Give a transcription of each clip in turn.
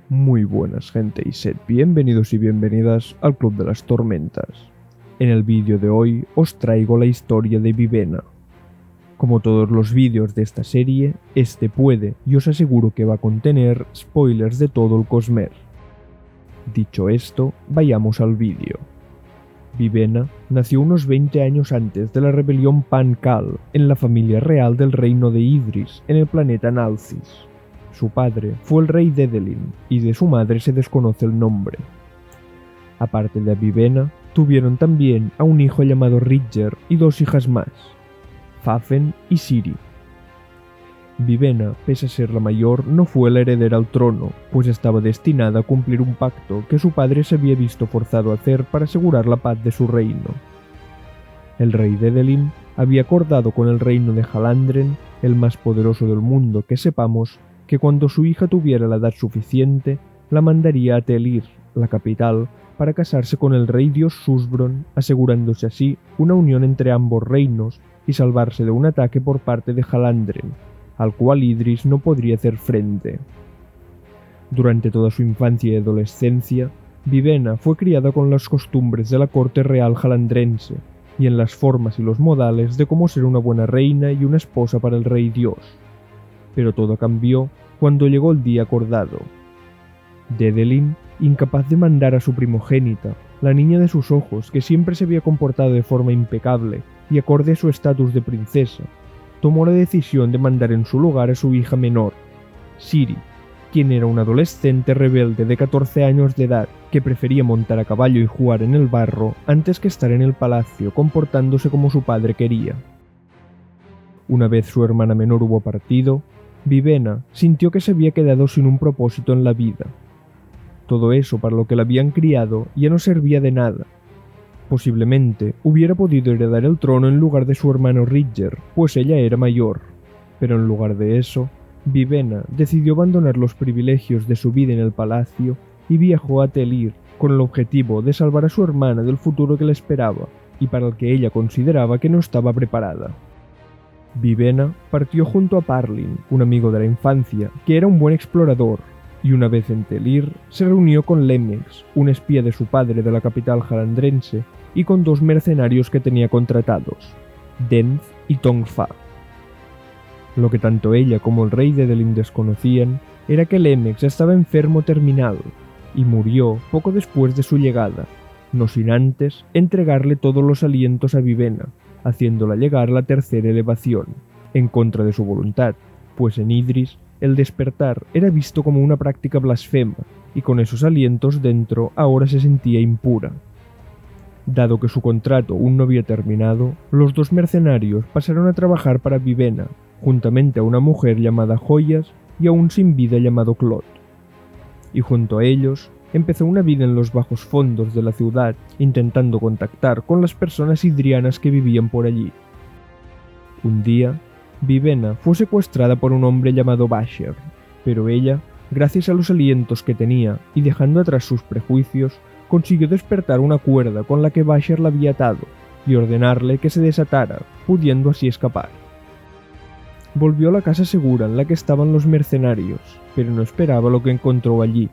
Muy buenas gente y sed bienvenidos y bienvenidas al Club de las Tormentas. En el vídeo de hoy os traigo la historia de Vivena. Como todos los vídeos de esta serie, este puede y os aseguro que va a contener spoilers de todo el Cosmere. Dicho esto, vayamos al vídeo. Vivena nació unos 20 años antes de la rebelión Pan-Cal en la familia real del reino de Idris en el planeta Nalthis. Su padre fue el rey Dedelin y de su madre se desconoce el nombre. Aparte de Vivena, tuvieron también a un hijo llamado Ridger y dos hijas más, Fafen y Ciri. Vivena, pese a ser la mayor, no fue la heredera al trono, pues estaba destinada a cumplir un pacto que su padre se había visto forzado a hacer para asegurar la paz de su reino. El rey Dedelin había acordado con el reino de Halandren, el más poderoso del mundo que sepamos, que cuando su hija tuviera la edad suficiente, la mandaría a Telir, la capital, para casarse con el rey dios Susbron, asegurándose así una unión entre ambos reinos y salvarse de un ataque por parte de Halandren, al cual Idris no podría hacer frente. Durante toda su infancia y adolescencia, Vivena fue criada con las costumbres de la corte real halandrense y en las formas y los modales de cómo ser una buena reina y una esposa para el rey dios. Pero todo cambió cuando llegó el día acordado. Dedelin, incapaz de mandar a su primogénita, la niña de sus ojos que siempre se había comportado de forma impecable y acorde a su estatus de princesa, tomó la decisión de mandar en su lugar a su hija menor, Ciri, quien era una adolescente rebelde de 14 años de edad que prefería montar a caballo y jugar en el barro antes que estar en el palacio comportándose como su padre quería. Una vez su hermana menor hubo partido, Vivena sintió que se había quedado sin un propósito en la vida. Todo eso para lo que la habían criado ya no servía de nada. Posiblemente hubiera podido heredar el trono en lugar de su hermano Ridger, pues ella era mayor, pero en lugar de eso, Vivena decidió abandonar los privilegios de su vida en el palacio y viajó a Telir con el objetivo de salvar a su hermana del futuro que le esperaba y para el que ella consideraba que no estaba preparada. Vivena partió junto a Parlin, un amigo de la infancia, que era un buen explorador, y una vez en Telir se reunió con Lemex, un espía de su padre de la capital halandrense, y con dos mercenarios que tenía contratados, Denz y Tongfa. Lo que tanto ella como el rey Dedelin desconocían era que Lemex estaba enfermo terminal, y murió poco después de su llegada, no sin antes entregarle todos los alientos a Vivena, haciéndola llegar a la tercera elevación, en contra de su voluntad, pues en Idris el despertar era visto como una práctica blasfema, y con esos alientos dentro ahora se sentía impura. Dado que su contrato aún no había terminado, los dos mercenarios pasaron a trabajar para Vivena, juntamente a una mujer llamada Joyas y a un sin vida llamado Clot. Y junto a ellos, empezó una vida en los bajos fondos de la ciudad, intentando contactar con las personas idrianas que vivían por allí. Un día, Vivena fue secuestrada por un hombre llamado Basher, pero ella, gracias a los alientos que tenía y dejando atrás sus prejuicios, consiguió despertar una cuerda con la que Basher la había atado y ordenarle que se desatara, pudiendo así escapar. Volvió a la casa segura en la que estaban los mercenarios, pero no esperaba lo que encontró allí.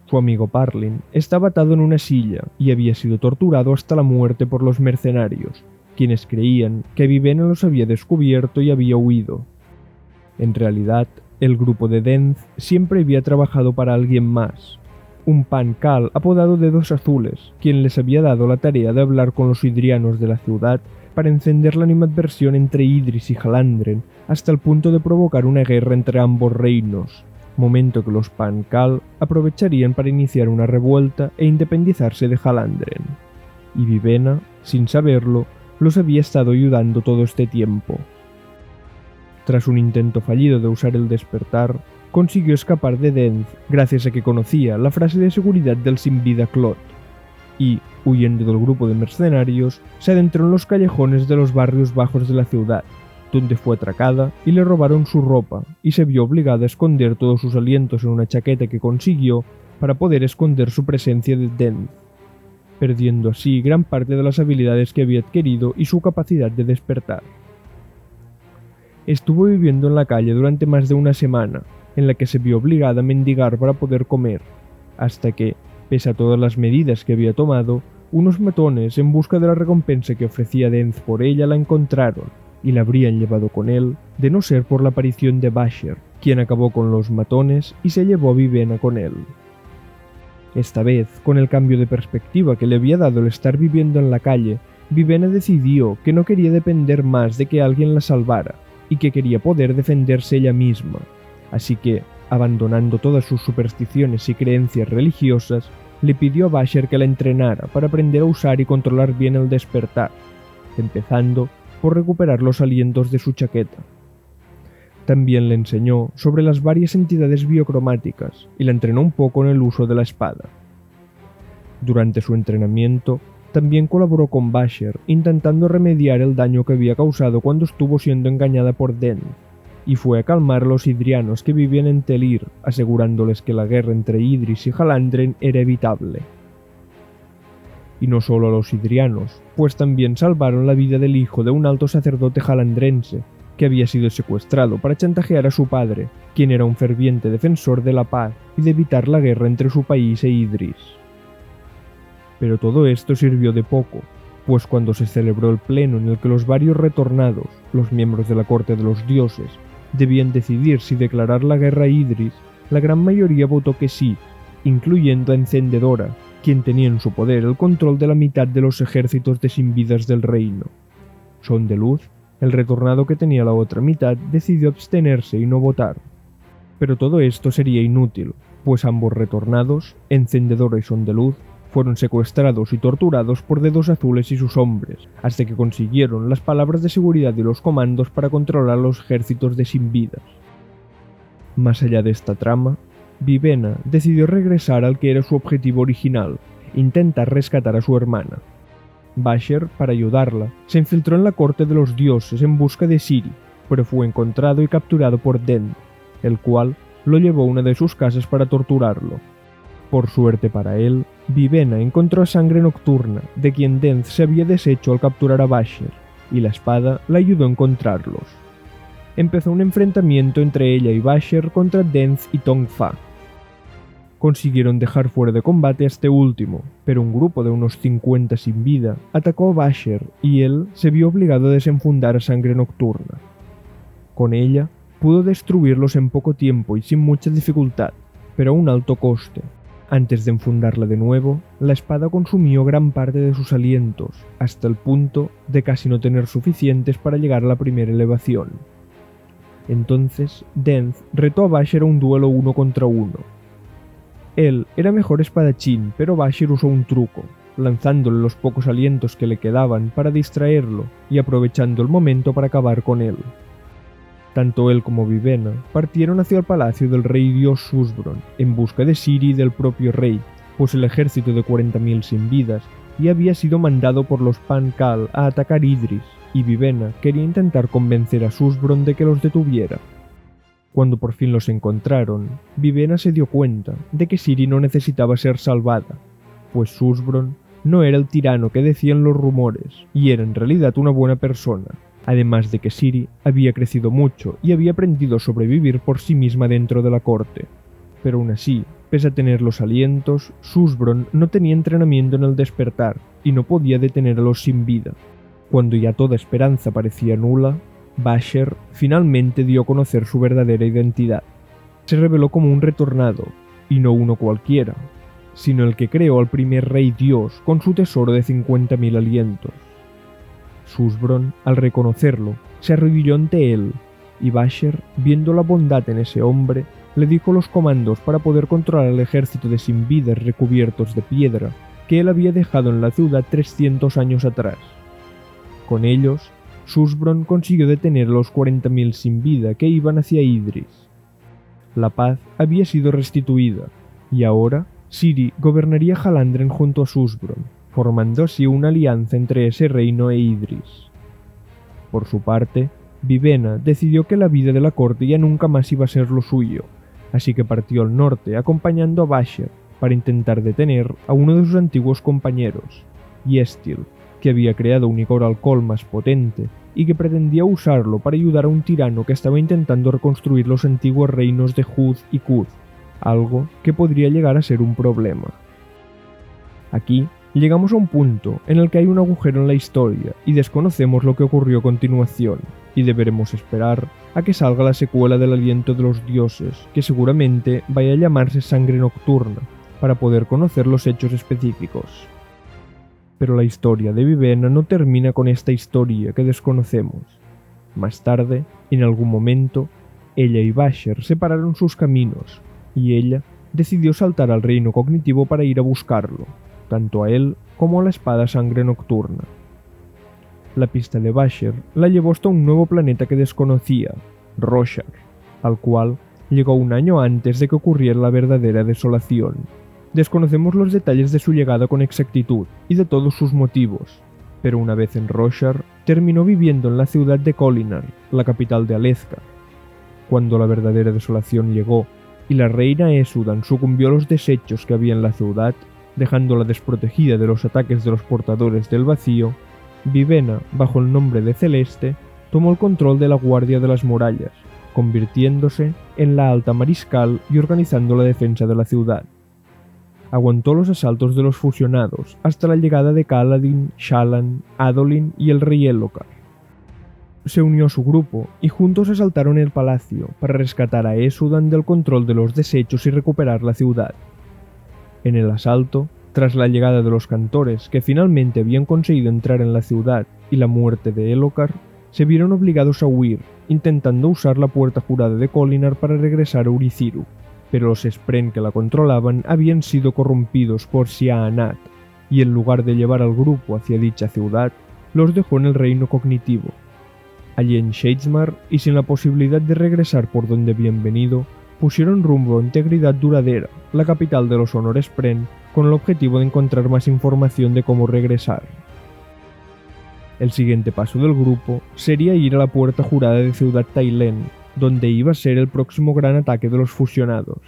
Su amigo Parlin estaba atado en una silla y había sido torturado hasta la muerte por los mercenarios, quienes creían que Vivena los había descubierto y había huido. En realidad, el grupo de Denz siempre había trabajado para alguien más, un Pan-Cal apodado Dedos Azules, quien les había dado la tarea de hablar con los idrianos de la ciudad para encender la animadversión entre Idris y Halandren hasta el punto de provocar una guerra entre ambos reinos, momento que los Pan-Cal aprovecharían para iniciar una revuelta e independizarse de Halandren. Y Vivena, sin saberlo, los había estado ayudando todo este tiempo. Tras un intento fallido de usar el despertar, consiguió escapar de Denz gracias a que conocía la frase de seguridad del sin vida Clot, y, huyendo del grupo de mercenarios, se adentró en los callejones de los barrios bajos de la ciudad, donde fue atracada y le robaron su ropa, y se vio obligada a esconder todos sus alientos en una chaqueta que consiguió para poder esconder su presencia de Denz, perdiendo así gran parte de las habilidades que había adquirido y su capacidad de despertar. Estuvo viviendo en la calle durante más de una semana, en la que se vio obligada a mendigar para poder comer, hasta que, pese a todas las medidas que había tomado, unos matones en busca de la recompensa que ofrecía Denz por ella la encontraron y la habrían llevado con él, de no ser por la aparición de Basher, quien acabó con los matones y se llevó a Vivenna con él. Esta vez, con el cambio de perspectiva que le había dado el estar viviendo en la calle, Vivenna decidió que no quería depender más de que alguien la salvara y que quería poder defenderse ella misma, así que, abandonando todas sus supersticiones y creencias religiosas, le pidió a Basher que la entrenara para aprender a usar y controlar bien el despertar, empezando por recuperar los alientos de su chaqueta. También le enseñó sobre las varias entidades biocromáticas y la entrenó un poco en el uso de la espada. Durante su entrenamiento, también colaboró con Basher intentando remediar el daño que había causado cuando estuvo siendo engañada por Denz, y fue a calmar a los idrianos que vivían en Telir, asegurándoles que la guerra entre Idris y Halandren era evitable. Y no solo a los idrianos, pues también salvaron la vida del hijo de un alto sacerdote halandrense, que había sido secuestrado para chantajear a su padre, quien era un ferviente defensor de la paz y de evitar la guerra entre su país e Idris. Pero todo esto sirvió de poco, pues cuando se celebró el pleno en el que los varios retornados, los miembros de la corte de los dioses, debían decidir si declarar la guerra a Idris, la gran mayoría votó que sí, incluyendo a Encendedora, quien tenía en su poder el control de la mitad de los ejércitos de sin vidas del reino. Son de Luz, el retornado que tenía la otra mitad, decidió abstenerse y no votar. Pero todo esto sería inútil, pues ambos retornados, Encendedora y Son de Luz, fueron secuestrados y torturados por Dedos Azules y sus hombres, hasta que consiguieron las palabras de seguridad y los comandos para controlar los ejércitos de sin vidas. Más allá de esta trama, Vivenna decidió regresar al que era su objetivo original, intentar rescatar a su hermana. Basher, para ayudarla, se infiltró en la corte de los dioses en busca de Ciri, pero fue encontrado y capturado por Denz, el cual lo llevó a una de sus casas para torturarlo. Por suerte para él, Vivenna encontró a Sangre Nocturna, de quien Denz se había deshecho al capturar a Basher, y la espada la ayudó a encontrarlos. Empezó un enfrentamiento entre ella y Basher contra Denz y Tongfa. Consiguieron dejar fuera de combate a este último, pero un grupo de unos 50 sin vida atacó a Basher y él se vio obligado a desenfundar a Sangre Nocturna. Con ella, pudo destruirlos en poco tiempo y sin mucha dificultad, pero a un alto coste. Antes de enfundarla de nuevo, la espada consumió gran parte de sus alientos, hasta el punto de casi no tener suficientes para llegar a la primera elevación. Entonces, Denz retó a Basher a un duelo 1 contra 1. Él era mejor espadachín, pero Basher usó un truco, lanzándole los pocos alientos que le quedaban para distraerlo y aprovechando el momento para acabar con él. Tanto él como Vivenna partieron hacia el palacio del rey dios Susbron en busca de Ciri y del propio rey, pues el ejército de 40.000 sin vidas ya había sido mandado por los Pan-Cal a atacar Idris, y Vivenna quería intentar convencer a Susbron de que los detuviera. Cuando por fin los encontraron, Vivenna se dio cuenta de que Ciri no necesitaba ser salvada, pues Susbron no era el tirano que decían los rumores, y era en realidad una buena persona. Además de que Ciri había crecido mucho y había aprendido a sobrevivir por sí misma dentro de la corte. Pero aún así, pese a tener los alientos, Susbron no tenía entrenamiento en el despertar y no podía detener a los sin vida. Cuando ya toda esperanza parecía nula, Basher finalmente dio a conocer su verdadera identidad. Se reveló como un retornado, y no uno cualquiera, sino el que creó al primer rey dios con su tesoro de 50.000 alientos. Susbron, al reconocerlo, se arrodilló ante él, y Basher, viendo la bondad en ese hombre, le dijo los comandos para poder controlar el ejército de sin vidas recubiertos de piedra que él había dejado en la ciudad 300 años atrás. Con ellos, Susbron consiguió detener a los 40.000 sin vida que iban hacia Idris. La paz había sido restituida, y ahora Ciri gobernaría Halandren junto a Susbron, formando así una alianza entre ese reino e Idris. Por su parte, Vivenna decidió que la vida de la corte ya nunca más iba a ser lo suyo, así que partió al norte acompañando a Basher para intentar detener a uno de sus antiguos compañeros, Yestil, que había creado un licor alcohol más potente y que pretendía usarlo para ayudar a un tirano que estaba intentando reconstruir los antiguos reinos de Hud y Kuth, algo que podría llegar a ser un problema. Aquí llegamos a un punto en el que hay un agujero en la historia y desconocemos lo que ocurrió a continuación, y deberemos esperar a que salga la secuela del Aliento de los Dioses, que seguramente vaya a llamarse Sangre Nocturna, para poder conocer los hechos específicos. Pero la historia de Vivenna no termina con esta historia que desconocemos. Más tarde, en algún momento, ella y Basher separaron sus caminos, y ella decidió saltar al reino cognitivo para ir a buscarlo, tanto a él como a la espada Sangre Nocturna. La pista de Basher la llevó hasta un nuevo planeta que desconocía, Roshar, al cual llegó un año antes de que ocurriera la verdadera desolación. Desconocemos los detalles de su llegada con exactitud y de todos sus motivos, pero una vez en Roshar, terminó viviendo en la ciudad de Kholinar, la capital de Alethkar. Cuando la verdadera desolación llegó y la reina Esudan sucumbió a los desechos que había en la ciudad, dejándola desprotegida de los ataques de los portadores del vacío, Vivenna, bajo el nombre de Celeste, tomó el control de la guardia de las murallas, convirtiéndose en la alta mariscal y organizando la defensa de la ciudad. Aguantó los asaltos de los fusionados hasta la llegada de Kaladin, Shallan, Adolin y el rey Elhokar. Se unió a su grupo y juntos asaltaron el palacio para rescatar a Esudan del control de los desechos y recuperar la ciudad. En el asalto, tras la llegada de los cantores que finalmente habían conseguido entrar en la ciudad y la muerte de Elhokar, se vieron obligados a huir, intentando usar la puerta jurada de Kholinar para regresar a Urithiru, pero los Spren que la controlaban habían sido corrompidos por Sja-anat, y en lugar de llevar al grupo hacia dicha ciudad, los dejó en el reino cognitivo. Allí en Shadesmar, y sin la posibilidad de regresar por donde habían venido, pusieron rumbo a Integridad Duradera, la capital de los Honor Spren, con el objetivo de encontrar más información de cómo regresar. El siguiente paso del grupo sería ir a la puerta jurada de Ciudad Tailen, donde iba a ser el próximo gran ataque de los fusionados,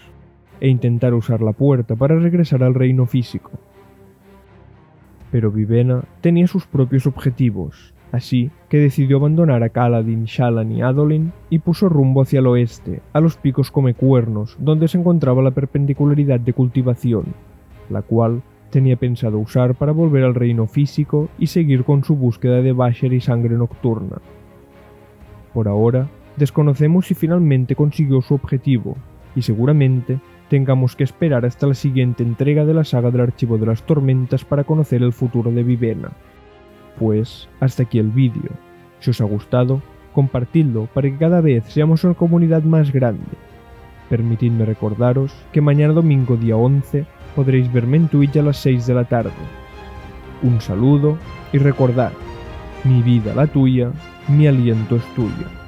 e intentar usar la puerta para regresar al reino físico. Pero Vivenna tenía sus propios objetivos, así que decidió abandonar a Kaladin, Shallan y Adolin y puso rumbo hacia el oeste, a los picos Comecuernos, donde se encontraba la perpendicularidad de cultivación, la cual tenía pensado usar para volver al reino físico y seguir con su búsqueda de Basher y Sangre Nocturna. Por ahora, desconocemos si finalmente consiguió su objetivo, y seguramente tengamos que esperar hasta la siguiente entrega de la saga del Archivo de las Tormentas para conocer el futuro de Vivenna. Pues hasta aquí el vídeo. Si os ha gustado, compartidlo para que cada vez seamos una comunidad más grande. Permitidme recordaros que mañana domingo día 11 podréis verme en Twitch a las 6 de la tarde. Un saludo y recordad, mi vida la tuya, mi aliento es tuyo.